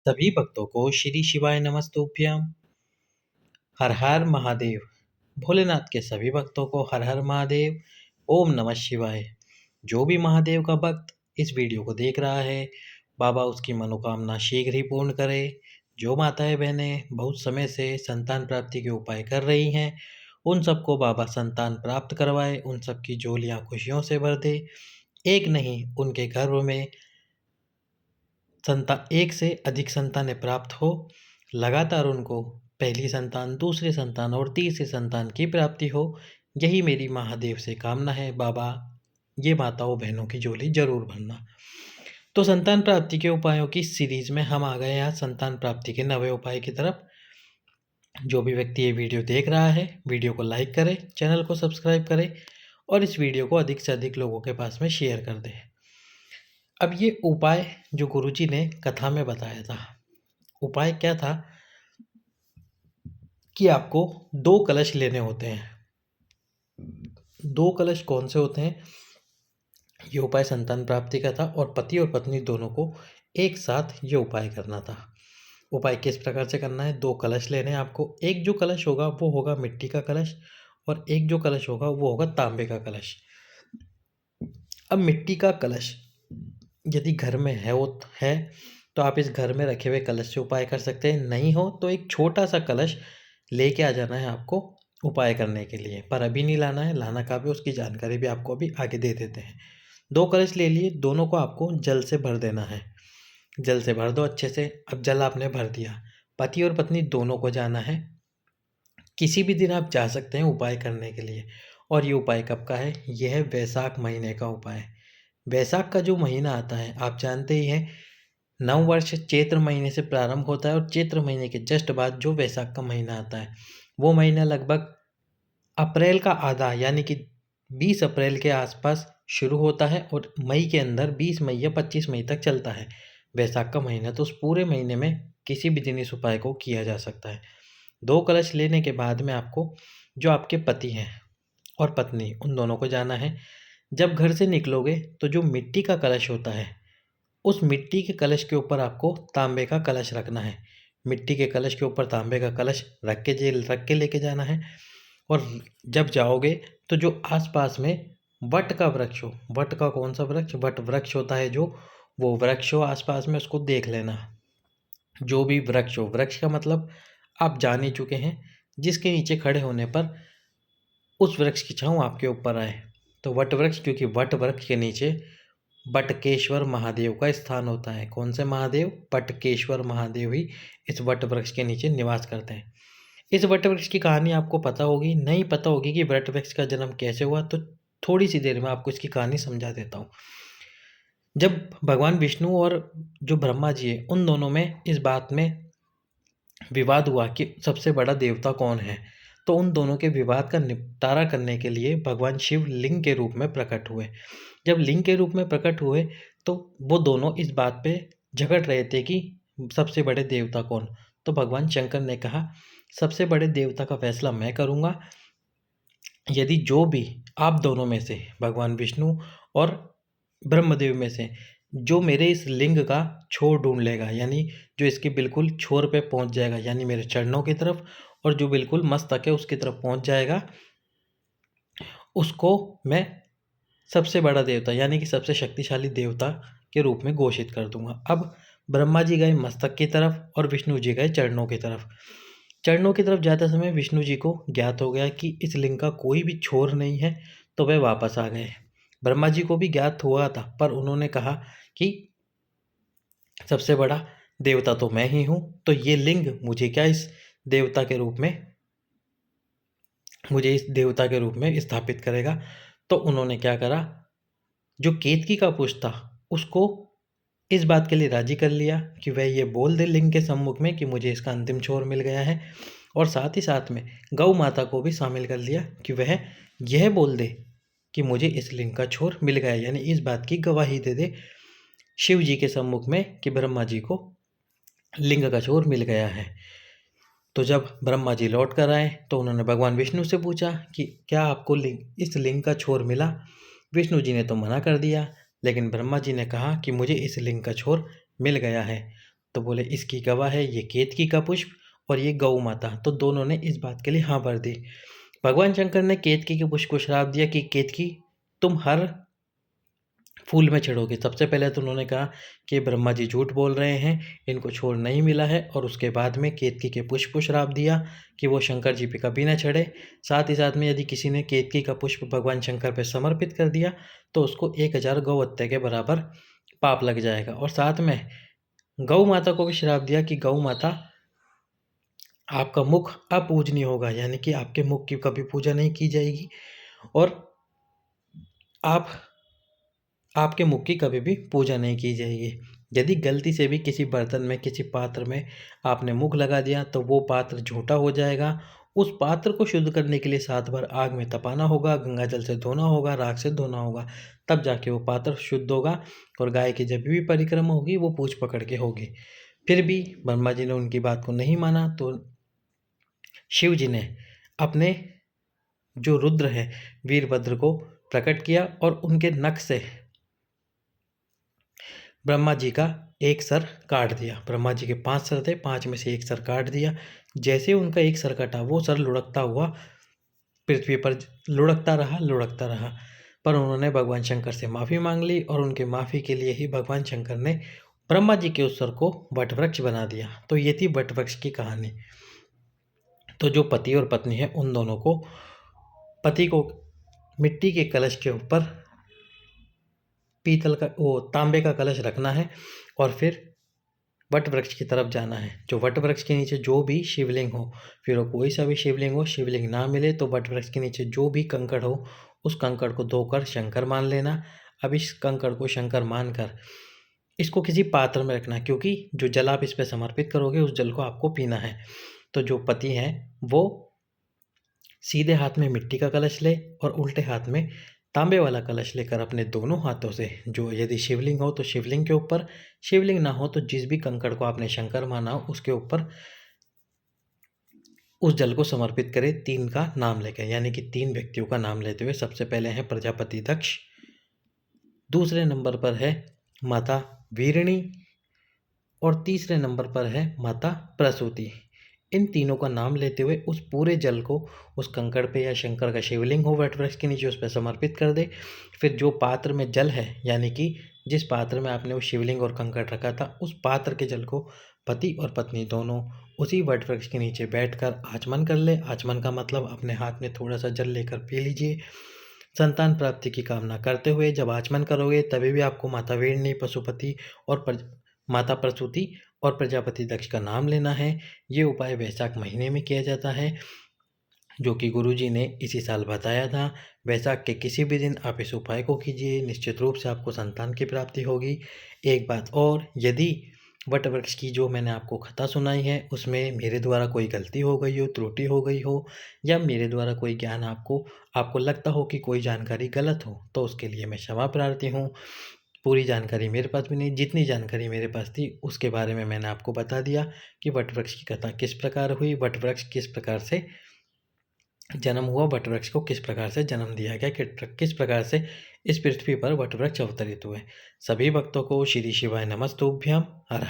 सभी भक्तों को श्री शिवाय नमस्तुभ्यम। हर हर महादेव। भोलेनाथ के सभी भक्तों को हर हर महादेव। ओम नमः शिवाय। जो भी महादेव का भक्त इस वीडियो को देख रहा है, बाबा उसकी मनोकामना शीघ्र ही पूर्ण करे। जो माताएं बहनें बहुत समय से संतान प्राप्ति के उपाय कर रही हैं, उन सबको बाबा संतान प्राप्त करवाए, उन सबकी झोलियां खुशियों से भर दे। एक नहीं, उनके गर्भ में एक से अधिक संतानें प्राप्त हो, लगातार उनको पहली संतान, दूसरी संतान और तीसरी संतान की प्राप्ति हो। यही मेरी महादेव से कामना है। बाबा, ये माताओं बहनों की झोली जरूर भरना। तो संतान प्राप्ति के उपायों की सीरीज में हम आ गए हैं संतान प्राप्ति के 9वें उपाय की तरफ। जो भी व्यक्ति ये वीडियो देख रहा है, वीडियो को लाइक करे, चैनल को सब्सक्राइब करे और इस वीडियो को अधिक से अधिक लोगों के पास में शेयर कर दे। अब ये उपाय जो गुरुजी ने कथा में बताया था, उपाय क्या था कि आपको 2 कलश लेने होते हैं। 2 कलश कौन से होते हैं? ये उपाय संतान प्राप्ति का था और पति और पत्नी दोनों को एक साथ ये उपाय करना था। उपाय किस प्रकार से करना है? 2 कलश लेने हैं आपको। एक जो कलश होगा वो होगा मिट्टी का कलश और एक जो कलश होगा वो होगा तांबे का कलश। अब मिट्टी का कलश यदि घर में है तो आप इस घर में रखे हुए कलश से उपाय कर सकते हैं। नहीं हो तो एक छोटा सा कलश लेके आ जाना है आपको उपाय करने के लिए, पर अभी नहीं लाना है। लाना कब है उसकी जानकारी भी आपको अभी आगे दे देते हैं। 2 कलश ले लिए, दोनों को आपको जल से भर देना है। जल से भर दो अच्छे से। अब जल आपने भर दिया, पति और पत्नी दोनों को जाना है। किसी भी दिन आप जा सकते हैं उपाय करने के लिए। और ये उपाय कब का है? यह है वैशाख महीने का उपाय। वैशाख का जो महीना आता है आप जानते ही हैं, नववर्ष चैत्र महीने से प्रारंभ होता है और चैत्र महीने के जस्ट बाद जो वैशाख का महीना आता है, वो महीना लगभग अप्रैल का आधा यानी कि 20 अप्रैल के आसपास शुरू होता है और मई के अंदर 20 मई या 25 मई तक चलता है वैशाख का महीना। तो उस पूरे महीने में किसी भी दिन इस उपाय को किया जा सकता है। 2 कलश लेने के बाद में आपको जो आपके पति हैं और पत्नी, उन दोनों को जाना है। जब घर से निकलोगे तो जो मिट्टी का कलश होता है, उस मिट्टी के कलश के ऊपर आपको तांबे का कलश रखना है। मिट्टी के कलश के ऊपर तांबे का कलश रख के लेके जाना है। और जब जाओगे तो जो आसपास में वट का वृक्ष हो, वट का कौन सा वृक्ष? वट वृक्ष होता है जो, वो वृक्ष हो आसपास में, उसको देख लेना। जो भी वृक्ष हो, वृक्ष का मतलब आप जान ही चुके हैं, जिसके नीचे खड़े होने पर उस वृक्ष की छाँव आपके ऊपर आए। तो वट वृक्ष, क्योंकि वट वृक्ष के नीचे बटकेश्वर महादेव का स्थान होता है। कौन से महादेव? बटकेश्वर महादेव ही इस वट वृक्ष के नीचे निवास करते हैं। इस वट वृक्ष की कहानी आपको पता होगी, नहीं पता होगी कि वट वृक्ष का जन्म कैसे हुआ, तो थोड़ी सी देर में आपको इसकी कहानी समझा देता हूँ। जब भगवान विष्णु और जो ब्रह्मा जी है, उन दोनों में इस बात में विवाद हुआ कि सबसे बड़ा देवता कौन है, तो उन दोनों के विवाद का निपटारा करने के लिए भगवान शिव लिंग के रूप में प्रकट हुए। जब लिंग के रूप में प्रकट हुए तो वो दोनों इस बात पे झगड़ रहे थे कि सबसे बड़े देवता कौन। तो भगवान शंकर ने कहा, सबसे बड़े देवता का फैसला मैं करूँगा यदि जो भी आप दोनों में से, भगवान विष्णु और ब्रह्मदेव में से, जो मेरे इस लिंग का छोर ढूंढ लेगा, यानी जो इसके बिल्कुल छोर पे पहुंच जाएगा, यानी मेरे चरणों की तरफ, और जो बिल्कुल मस्तक है उसकी तरफ पहुंच जाएगा, उसको मैं सबसे बड़ा देवता यानी कि सबसे शक्तिशाली देवता के रूप में घोषित कर दूंगा। अब ब्रह्मा जी गए मस्तक की तरफ और विष्णु जी गए चरणों की तरफ। चरणों की तरफ जाते समय विष्णु जी को ज्ञात हो गया कि इस लिंग का कोई भी छोर नहीं है, तो वे वापस आ गए। ब्रह्मा जी को भी ज्ञात हुआ था, पर उन्होंने कहा कि सबसे बड़ा देवता तो मैं ही हूँ, तो ये लिंग मुझे क्या इस देवता के रूप में स्थापित करेगा। तो उन्होंने क्या करा, जो केतकी का पुष्प था उसको इस बात के लिए राजी कर लिया कि वह ये बोल दे लिंग के सम्मुख में कि मुझे इसका अंतिम छोर मिल गया है, और साथ ही साथ में गौ माता को भी शामिल कर लिया कि वह यह बोल दे कि मुझे इस लिंग का छोर मिल गया, यानी इस बात की गवाही दे दे शिव जी के सम्मुख में कि ब्रह्मा जी को लिंग का छोर मिल गया है। तो जब ब्रह्मा जी लौट कर आए तो उन्होंने भगवान विष्णु से पूछा कि क्या आपको इस लिंग का छोर मिला? विष्णु जी ने तो मना कर दिया, लेकिन ब्रह्मा जी ने कहा कि मुझे इस लिंग का छोर मिल गया है। तो बोले इसकी गवाह है ये केतकी का पुष्प और ये गौ माता। तो दोनों ने इस बात के लिए हाँ भर दी। भगवान शंकर ने केतकी के पुष्प को श्राप दिया कि केतकी तुम हर फूल में चढ़ोगे। सबसे पहले तो उन्होंने कहा कि ब्रह्मा जी झूठ बोल रहे हैं, इनको छोड़ नहीं मिला है। और उसके बाद में केतकी के पुष्प को श्राप दिया कि वो शंकर जी पे कभी ना चढ़े। साथ ही साथ में यदि किसी ने केतकी का पुष्प भगवान शंकर पे समर्पित कर दिया तो उसको 1000 गौ हत्या के बराबर पाप लग जाएगा। और साथ में गौ माता को भी श्राप दिया कि गौ माता आपका मुख अपूजनीय होगा, यानी कि आपके मुख की कभी पूजा नहीं की जाएगी और आपके मुख की कभी भी पूजा नहीं की जाएगी। यदि गलती से भी किसी बर्तन में, किसी पात्र में आपने मुख लगा दिया तो वो पात्र झूठा हो जाएगा। उस पात्र को शुद्ध करने के लिए 7 बार आग में तपाना होगा, गंगा जल से धोना होगा, राख से धोना होगा, तब जाके वो पात्र शुद्ध होगा। और गाय की जब भी परिक्रमा होगी वो पूछ पकड़ के होगी। फिर भी ब्रह्मा जी ने उनकी बात को नहीं माना तो शिव जी ने अपने जो रुद्र है वीरभद्र को प्रकट किया और उनके नख से ब्रह्मा जी का एक सर काट दिया। ब्रह्मा जी के 5 सर थे, 5 में से एक सर काट दिया। जैसे उनका एक सर कटा वो सर लुढ़कता हुआ पृथ्वी पर लुढ़कता रहा। पर उन्होंने भगवान शंकर से माफ़ी मांग ली और उनके माफ़ी के लिए ही भगवान शंकर ने ब्रह्मा जी के उस सर को वटवृक्ष बना दिया। तो ये थी वटवृक्ष की कहानी। तो जो पति और पत्नी है उन दोनों को, पति को मिट्टी के कलश के ऊपर पीतल का वो तांबे का कलश रखना है और फिर वट वृक्ष की तरफ जाना है। जो वट वृक्ष के नीचे जो भी शिवलिंग हो, फिर वो कोई सा भी शिवलिंग हो, शिवलिंग ना मिले तो वट वृक्ष के नीचे जो भी कंकड़ हो उस कंकड़ को धोकर शंकर मान लेना। अब इस कंकड़ को शंकर मानकर इसको किसी पात्र में रखना, क्योंकि जो जल आप इस पर समर्पित करोगे उस जल को आपको पीना है। तो जो पति हैं वो सीधे हाथ में मिट्टी का कलश ले और उल्टे हाथ में तांबे वाला कलश लेकर अपने दोनों हाथों से, जो यदि शिवलिंग हो तो शिवलिंग के ऊपर, शिवलिंग ना हो तो जिस भी कंकड़ को आपने शंकर माना हो उसके ऊपर उस जल को समर्पित करें 3 का नाम लेकर, यानी कि 3 व्यक्तियों का नाम लेते हुए। सबसे पहले है प्रजापति दक्ष, दूसरे नंबर पर है माता वीरणी और तीसरे नंबर पर है माता प्रसूति। इन तीनों का नाम लेते हुए उस पूरे जल को उस कंकड़ पे या शंकर का शिवलिंग हो वटवृक्ष के नीचे उस पर समर्पित कर दे। फिर जो पात्र में जल है, यानी कि जिस पात्र में आपने वो शिवलिंग और कंकड़ रखा था उस पात्र के जल को पति और पत्नी दोनों उसी वटवृक्ष के नीचे बैठकर आचमन कर ले। आचमन का मतलब अपने हाथ में थोड़ा सा जल लेकर पी लीजिए, संतान प्राप्ति की कामना करते हुए। जब आचमन करोगे तभी भी आपको माता वीरणी, पशुपति और माता प्रसूति और प्रजापति दक्ष का नाम लेना है। ये उपाय वैशाख महीने में किया जाता है, जो कि गुरुजी ने इसी साल बताया था। वैशाख के किसी भी दिन आप इस उपाय को कीजिए, निश्चित रूप से आपको संतान की प्राप्ति होगी। एक बात और, यदि वटवृक्ष की जो मैंने आपको कथा सुनाई है उसमें मेरे द्वारा कोई गलती हो गई हो, त्रुटि हो गई हो, या मेरे द्वारा कोई ज्ञान आपको लगता हो कि कोई जानकारी गलत हो, तो उसके लिए मैं क्षमा प्रार्थी हूँ। पूरी जानकारी मेरे पास भी नहीं, जितनी जानकारी मेरे पास थी उसके बारे में मैंने आपको बता दिया कि वटवृक्ष की कथा किस प्रकार हुई, वटवृक्ष किस प्रकार से जन्म हुआ, वटवृक्ष को किस प्रकार से जन्म दिया गया, किस प्रकार से इस पृथ्वी पर वटवृक्ष अवतरित हुए। सभी भक्तों को श्री शिवाय नमस्तुभ्यम। हर हर